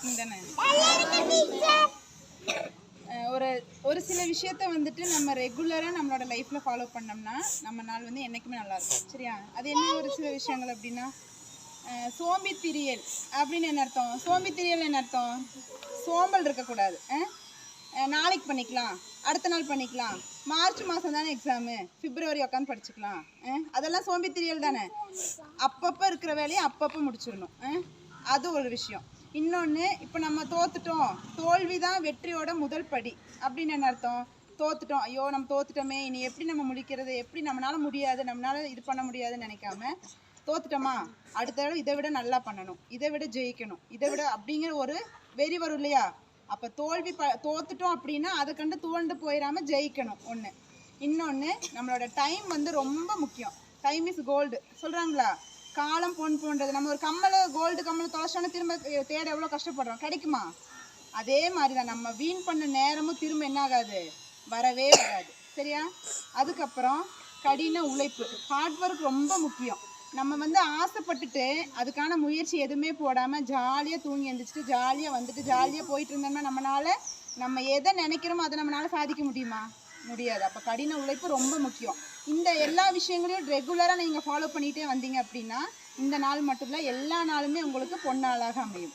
இருக்கீங்க தானே? ஒரு சில விஷயத்த வந்துட்டு நம்ம ரெகுலராக நம்மளோட லைஃப்பில் ஃபாலோ பண்ணோம்னா நம்ம நாள் வந்து என்றைக்குமே நல்லாயிருக்கும். சரியா? அது என்ன ஒரு சில விஷயங்கள் அப்படின்னா, சோம்பித்திரியல் அப்படின்னு என்ன அர்த்தம்? சோம்பித்திரியல் என்ன அர்த்தம்? சோம்பல் இருக்கக்கூடாது. நாளைக்கு பண்ணிக்கலாம், அடுத்த நாள் பண்ணிக்கலாம், மார்ச் மாதம் தானே எக்ஸாமு, பிப்ரவரி உட்காந்து படிச்சுக்கலாம், அதெல்லாம் சோம்பித்திரியல் தானே. அப்பப்போ இருக்கிற வேலையை அப்பப்போ முடிச்சிடணும். அது ஒரு விஷயம். இன்னொன்று, இப்போ நம்ம தோத்துட்டோம், தோல்வி தான் வெற்றியோட முதல் படி அப்படின்னு என்ன அர்த்தம்? தோத்துட்டோம், ஐயோ நம்ம தோத்துட்டோமே, இனி எப்படி நம்ம முடிக்கிறது, எப்படி நம்மளால முடியாது, நம்மளால இது பண்ண முடியாதுன்னு நினைக்காம, தோத்துட்டோமா அடுத்த தடவை இதை விட நல்லா பண்ணணும், இதை விட ஜெயிக்கணும், இதை விட அப்படிங்கிற ஒரு வெறி வரும் இல்லையா? அப்போ தோத்துட்டோம் அப்படின்னா அதை கண்டு துவண்டு போயிடாமல் ஜெயிக்கணும் ஒன்று. இன்னொன்று, நம்மளோட டைம் வந்து ரொம்ப முக்கியம். டைம் இஸ் கோல்டு சொல்கிறாங்களா? காலம் பொன் போன்றது. நம்ம ஒரு கம்மலை, கோல்டு கம்மலை தொலைச்சோன்னா திரும்ப தேட எவ்வளோ கஷ்டப்படுறோம், கிடைக்குமா? அதே மாதிரி தான் நம்ம வீண் பண்ண நேரமும் திரும்ப என்ன ஆகாது, வரவே வராது. சரியா? அதுக்கப்புறம் கடின உழைப்பு, ஹார்ட் ஒர்க் ரொம்ப முக்கியம். நம்ம வந்து ஆசைப்பட்டுட்டு அதுக்கான முயற்சி எதுவுமே போடாமல் ஜாலியாக தூங்கி எழுந்திரிச்சிட்டு ஜாலியாக வந்துட்டு ஜாலியாக போயிட்டு இருந்தோம்னா நம்ம எதை நினைக்கிறோமோ அதை நம்மளால் சாதிக்க முடியுமா? முடியாது. அப்போ கடின உழைப்பு ரொம்ப முக்கியம். இந்த எல்லா விஷயங்களையும் ரெகுலராக நீங்கள் ஃபாலோ பண்ணிகிட்டே வந்தீங்க அப்படின்னா இந்த நாள் மட்டும் இல்லை, எல்லா நாளுமே உங்களுக்கு பொன்னாளாக அமையும்.